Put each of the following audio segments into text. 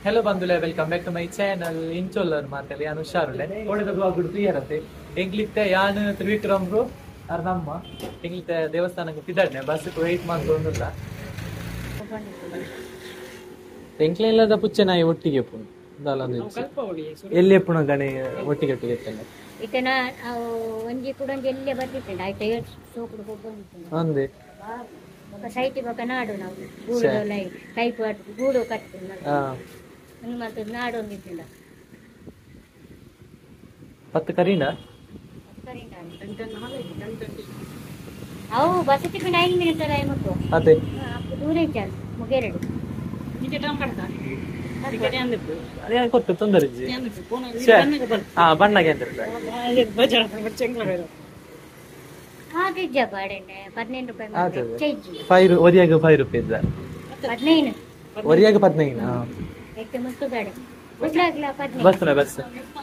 Hello बंधुले welcome back to my channel ಇಂಚೊಲ್ಲರ್ ಮಾತಲ್ಲಿ ಯಾನು ಹುಷಾರುಲೆ ಕೋಣದ ಬ್ಲಾಗ್ ಕ್ಲಿಯರ್ ಅಂತೆ ಎಂಗ್ಲಿತ್ತೆ ಯಾನ್ ತ್ರಿವಿಕ್ರಮ್ ಬ್ರೋ ಅರ್ ನಮ್ಮ ಎಂಗ್ಲಿತ್ತೆ ದೇವಸ್ಥಾನಕ್ಕೆ ತಿದ್ದಾಡ್ನೆ ಬಸ್ ವೇಟ್ ಮಾಡ್ಕೊಂಡುಲ್ಲ ಎಂಕ್ಲೆಲ್ಲದ ಪುಚ್ಚೆ ನಾಯಿ ಒಟ್ಟಿಗೆ ಪುಣ್ ದಾಲಂದು ಎಲ್ಲಿ ಪುಣ ಗಣೆ ಒಟ್ಟಿಗೆ ಒಟ್ಟಿಗೆ ಇರ್ತೇನೆ ಇತನ ಒಂಜಿ ಕೂಡ ಎಲ್ಲೇ ಬರ್ತಿತ್ತೇನೆ ಆಯ್ತಾ ಸೋಕುಡು ಹೋಗ್ಬಂದಿತ್ತು ಅಂದೆ ಸೈಟ್ ಬಕ ನಾಡು ನಾವು ಗೂಡು ಟೈಪ್ ಗೂಡು ಕಟ್ತೀವಿ ಮತ್ತೆ ನಾಡು ಒಂದಿತ್ತಿಲ್ಲ ಪತ್ತು ಕರೀನಾ ಅವು ಬಸ್ ಟಿಫಿನ್ 5 ಮಿನಿಟ್ ಅಲ್ಲ ಮಕ್ಕಳು ಅದೇ ದೂರ ಇತ್ತು ಮುಗೇರಡು ಅದೇ ಕೊಟ್ಟು ತೊಂದರೆ ಬಣ್ಣಗೆ ಅಂತ ಹಾಗಿಜ್ಜ ಬಾಡೆಣ್ಣೆ 15 ರೂಪಾಯಿ ಫೈವ್ ಒರಿಯಾಗ 5 ರೂಪಾಯಿ 15 ಒರಿಯಾಗ 15 ಎಕ್ಕೆ ಮುತ್ತು ಬೇಡ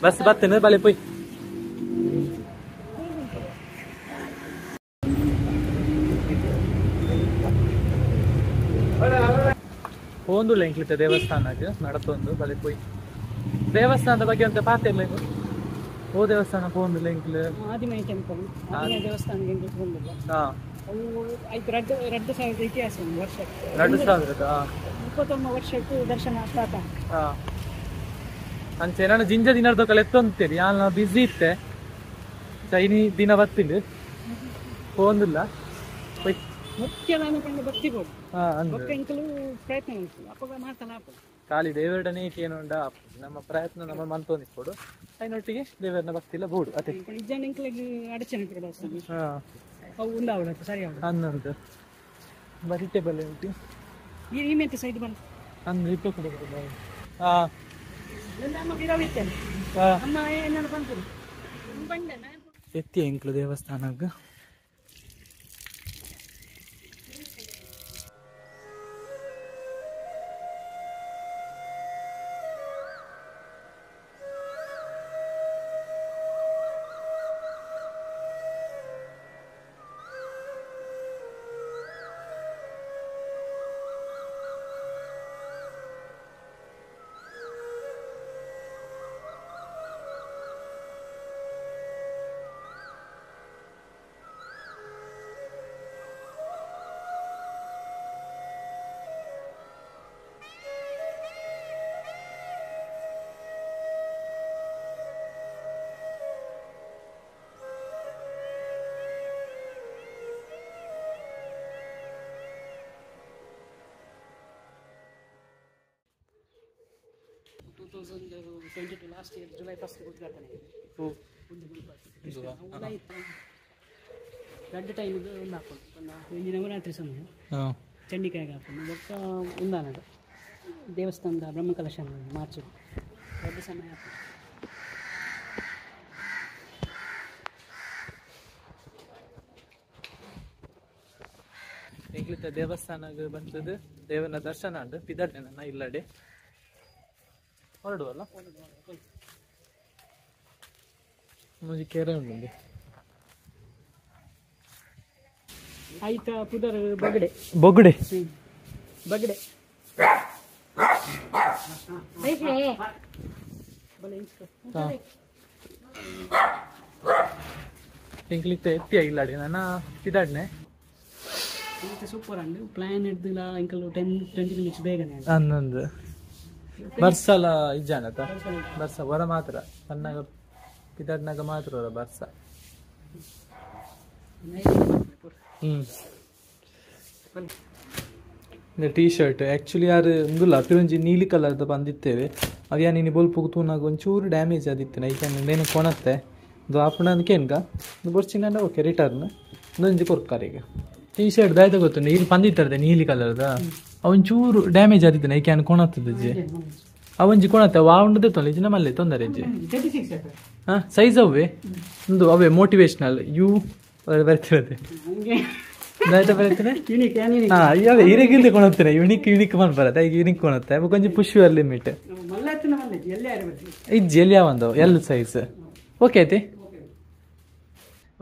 ಬಸ್ ಬರ್ತೇನೆ ಬಲೆ ಪೋಯ್ ಹೋಂದುಲ್ಲ ಎಂಕ್ಲಿತ ದೇವಸ್ಥಾನಕ್ಕೆ ನಡತೊಂದು ಬಲೆ ಪೋಯ್ ದೇವಸ್ಥಾನದ ಬಗ್ಗೆ ಅಂತ ಪಾತಿರ್ಲ ಓ ದೇವಸ್ಥಾನ ಹೋಂದುಲ್ಲ ಎಂಕ್ಲು ಆದಿಮೈ ಟೆಂಪಲ್ ಆದಿಮೈ ದೇವಸ್ಥಾನಕ್ಕೆ ಎಂಕ್ಲು ಹೋಂದುಲ್ಲ ಅವು ಐದು ರಡ್ಡು ಸಾವಿರದ ಇತಿಹಾಸ ಒಂದು ವರ್ಷಕ್ಕೆ 21 ವರ್ಷಕ್ಕೂ ದರ್ಶನ ಸ್ಟಾರ್ಟ್ ಅಂಚೆ ನಾನು ಜಿಂಜ ದಿನದ ಕಲೆ ಎತ್ತೊಂತೇರಿ ಯಾನ ಬಿಸಿ ಇತ್ತೆ ಚೈನಿ ದಿನ ಬರ್ತೀನಿ ಹೋಂದಿಲ್ಲ ಮುಖ್ಯವಾದ ಕಂಡು ಬರ್ತಿಬೋದು ಎಂಕಲು ಪ್ರಯತ್ನ ಅಪ್ಪ ಮಾಡ್ತಾನೆ ಖಾಲಿ ದೇವರಡನೇ ಏನುಂಡ ನಮ್ಮ ಪ್ರಯತ್ನ ನಮ್ಮ ಮಂತೊಂದಿಕ್ಕೊಡು അതിനൊಟ್ಟಿಗೆ ದೇವರನ್ನ ಭಕ್ತಿಲ್ಲ ಬೋಡು ಅದೇ ನಿಜ ಎಂಕಲಿಗೆ ಅಡಚಣೆ ಕೂಡ ಅವು ಉಂಡಾವಡ ಸರಿ ಅನ್ನೋದು ವೆಜಿಟೇಬಲ್ ಉಂಟು ಈ ಮೆಂತೆ ಸೈಡ್ ಬಂದು ಅಂದ್ರೆ ಇಪ್ಪ ಕೂಡ ಎತ್ತಿ ಎಂಕ್ಲು ದೇವಸ್ಥಾನಕ್ಕೆ ಲಾಸ್ಟ್ ಇಯರ್ ಜುಲೈ 1 ಉದ್ಘಾಟನೆ ಎರಡು ಟೈಮ್ ಒಂದು ಹಾಕೊಂಡು ಇಂದಿನ ನವರಾತ್ರಿ ಸಮಯ ಚಂಡಿಕಾಯಿಗೆ ಹಾಕೊಂಡು ಒಕ್ಕ ಒಂದಾನದು ದೇವಸ್ಥಾನದ ಬ್ರಹ್ಮಕಲಶ ಮಾರ್ಚ್ ದೊಡ್ಡ ಸಮಯ ಹಾಕೊಂಡು ಎಂಗ್ಲಿತ ದೇವಸ್ಥಾನಕ್ಕೆ ಬಂದದ್ದು ದೇವನ ದರ್ಶನ ಉಂಟು ಪಿದಡ್ಡೆ ನನ್ನ ಇಲ್ಲಡೆ ಹೊರಡುವಲ್ಲ ಮುಂಜಿ ಕೆರೆ ಉಂಟು ಆಯ್ತಾ ಪುದರ್ ಬಗಡೆ ಬೊಗಡೆ ಬಗಡೆ ಎಂಗ್ಲಿತ ಎತ್ತಿಯ ಇಲ್ಲಡೆ ನನ್ನ ಪಿದಡ್ನೆ ಸೂಪರ್ ಅಂಡ್ ಪ್ಲಾನ್ ಹಿಡ್ದಿಲ್ಲ ಇಂಕಲ್ಲು 10-20 ನಿಮಿಷ ಬೇಗನೆ ಅನ್ನೊಂದು ಬರ್ಸಲ ಇಜ್ಜಾನತ ಬರ್ಸ ಹೊರ ಮಾತ್ರ ಸಣ್ಣಗ ಪಿದಡ್ನಾಗ ಮಾತ್ರ ಹೊರ ಬರ್ಸ ಟೀ ಶರ್ಟ್ ಆ್ಯಕ್ಚುಲಿ ಯಾರು ಒಂದಿಲ್ಲ ಪಿರಂಜಿ ನೀಲಿ ಕಲರ್ದು ಬಂದಿತ್ತೇವೆ ಅವ್ಯಾ ನೀನು ಬೋಲ್ಪುಗ್ ತೂನಾಗ ಒಂಚೂರು ಡ್ಯಾಮೇಜ್ ಆದಿತ್ತು ನೈಕೆ ನೇನು ಕೊಣತ್ತೆ ಅದು ಆಪಣ ಅದಕ್ಕೇನ್ಗ ಬರ್ಚಿನ ಓಕೆ ರಿಟರ್ನ್ ಒಂದೊಂದು ಕೊರ್ಕಾರೀಗ ಟೀ ಶರ್ಟ್ ದಾಯ್ತ ಗೊತ್ತು ನೀರು ಬಂದಿತ್ತರ್ದೆ ನೀಲಿ ಕಲರ್ದ ಅವೊಂಚೂರು ಡ್ಯಾಮೇಜ್ ಆದಿತ್ತು ನೈಕೆ ಅನ್ ಕೊಣತ್ತದ ಅಜ್ಜಿ ಅವೊಂಜಿ ಕೊಣತ್ತೆ ವಾಂಡದೆ ತೊಂದ್ರೆ ಇಜ್ಜಿನ ಮಲ್ಲೆ ತೊಂದರೆ ಅಜ್ಜಿ ಸೈಜ್ ಅವೇ ಒಂದು ಅವೇ ಮೋಟಿವೇಶ್ನಲ್ ಯು ಬರ್ತಿರತ್ತೆ ದಾಯ್ತ ಬರ್ತೇನೆ ಅವೇ ಇರಗಿಲ್ದೆ ಕೊಣತ್ತೇನೆ ಯುನಿಕ್ ಮಾಡಿ ಬರತ್ತೆ ಈಗ ಯುನಿಕ್ ಕೊಣತ್ತೆ ಕೊಂಚ ಪುಷ್ ಯುವರ್ ಲಿಮಿಟ್ ಇಜ್ಜಿ ಎಲ್ಲಿ ಯಾವಂದವು ಎಲ್ಲ ಸೈಜ್ ಓಕೆ ಐತಿ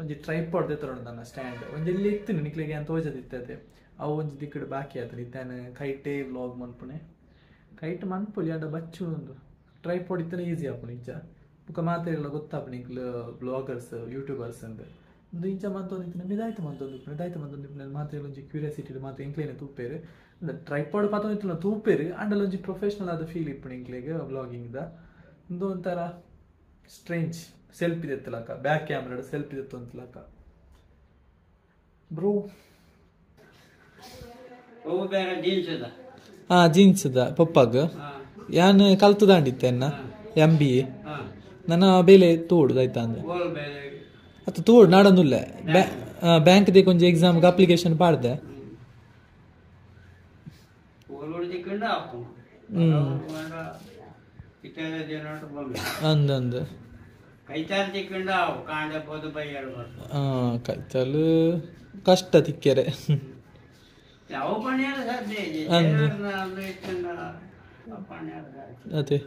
ಒಂಜಿ ಟ್ರೈಪಾಡ್ ದೆತೊಂಡು ನನ್ನ ಸ್ಟ್ಯಾಂಡ್ ಒಂಜೆಲ್ಲಿ ಇತ್ತು ನಿಕ್ಲೆಗೆ ಅಂತ ತೋಜದಿತ್ತತೆ ಅವು ಒಂಜಿ ದಿಕ್ಕಡು ಬಾಕಿ ಆತನ ಇತ್ತಾನ ಕೈಟೇ ವ್ಲಾಗ್ ಮನ್ಪುಣೆ ಕೈಟ್ ಮನ್ಪೊಲಿ ಅಂಡ ಬಚ್ಚು ಒಂದು ಟ್ರೈಪಾಡ್ ಇತ್ತನ ಈಸಿ ಆಪುಂಡು ಇಂಚ ಬೊಕ ಮಾತೆರೆಲ್ಲ ಗೊತ್ತಾಪುಂಡು ಇಂಕ್ಲು ಬ್ಲಾಗರ್ಸ್ ಯೂಟ್ಯೂಬರ್ಸ್ ಅಂದ್ ಒಂದು ಇಂಚ ಮಂತೊಂದಿತ್ತಿನ ಮಿದಾಯ್ತು ಮಂತೊಂದಿಪ್ಪುನ ಮಾತೆರೆಲ್ಲ ಒಂಜಿ ಕ್ಯೂರಿಯಾಸಿಟಿ ಮಾತ್ರ ಇಂಕ್ಲೇನೆ ತೂಪೇರು ಟ್ರೈಪಾಡ್ ಪಾತೊಂದಿತ್ತಿನ ತೂಪೇರು ಅಂಡಲ ಒಂಜಿ ಪ್ರೊಫೆಷನಲ್ ಆದ ಫೀಲ್ ಇಪ್ಪುಂಡು ಇಂಕ್ಲೆಗ್ ವ್ಲಾಗಿಂಗ್ದ ಒಂದು ಒಂಥರ ಸ್ಟ್ರೇಂಜ್ ಸೆಲ್ಫಿ ತೆತ್ತಲಕ ಬ್ಯಾಕ್ ಕ್ಯಾಮ್ರಾಡ್ ಸೆಲ್ಫಿ ತೆತ್ತೊಂತಲಕ ಬ್ರೋ ಜೀನ್ಸ್ದ ಪಪ್ಪಾಗ ಯಾನ್ ಕಲ್ತದಾಂಡಿತ್ತೆನ್ನ MBA ನನ್ನ ಬೇಲೆ ತೋಡುದಾಯ್ತಾ ಅಂದ್ರೆ ಅತ್ತ ತೋಡು ನಾಡಂದುಲ್ಲ ಬ್ಯಾಂಕ್ ದೇ ಕೊಂಚ ಎಕ್ಸಾಮ್ಗೆ ಅಪ್ಲಿಕೇಶನ್ ಪಾಡ್ದೆ ಅಂದಂದು ಕೈಚಾಲು ಕಷ್ಟ ತಿಕ್ಕೆರೆ ಅದೇ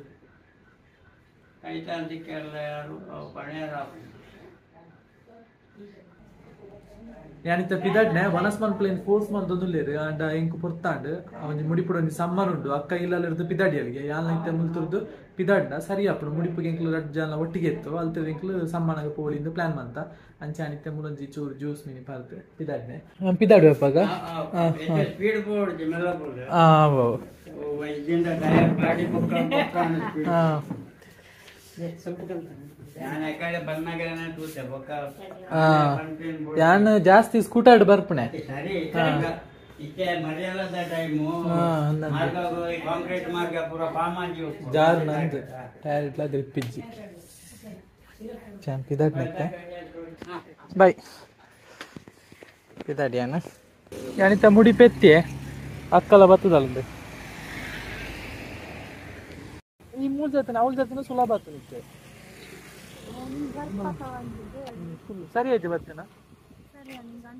ಯಾನಿತ್ತ ಪಿದಾಡ್ನೆ ವನಸ್ಮನ್ ಪ್ಲೇನ್ ಫೋರ್ಸ್ ಮಂತೊಂದುಲ್ಲೆರ್ ಅಂಡ ಎಂಕ್ ಪೊರ್ತಾಂಡ್ ಅವನ್ ಮುಡಿಪುಡು ಒಂಜಿ ಸಮ್ಮರ್ ಉಂಡು ಅಕ್ಕ ಇಲ್ಲರ್ದು ಪಿದಾಡಿ ಅಲ್ಲಿಗೆ ಯಾಲ್ನ ಇತ್ತ ಮುಲ್ತುರ್ದು ಪಿದಾಡ್ನ ಸರಿ ಆಪುಂಡು ಮುಡಿಪುಗೆ ಎಂಕ್ಲು ರಡ್ ಜನ ಒಟ್ಟಿಗೆ ಎತ್ತು ಅಲ್ತದ ಎಂಕ್ಲು ಸಮ್ಮನಗ ಪೋಳಿಂದ ಪ್ಲಾನ್ ಮಂತ ಅಂಚೆ ಅನಿತ್ತ ಮುಲೊಂಜಿ ಚೂರು ಜ್ಯೂಸ್ ಮಿನಿ ಪಾರ್ದು ಪಿದಾಡ್ನೆ ಪಿದಾಡು ಅಪ್ಪಾಗ ಯಾನ್ ಜಾಸ್ತಿ ಸ್ಕೂಟರ್ ಬರ್ಪಣೆ ಜಾರ್ ನಂದು ಟೈರ್ ಇಟ್ಲ ಗ್ರಿಪ್ಪಿಜ್ಜಿ ಪಿದಾಡ್ನಕ್ಕೆ ಬಾಯ್ ಪಿದಾಡಿಯಾನ ಯಾನಿತ್ತ ಮುಡಿ ಪೆತ್ತಿ ಅಕ್ಕಲ ಬತ್ತದಲ್ದು ಈ ಮೂರು ಜೊತೆ ಅವಳ ಜೊತೆ ಸುಲಭ ಆಗ್ತದೆ ಸರಿ ಆಯ್ತು ಬರ್ತೇನಾ.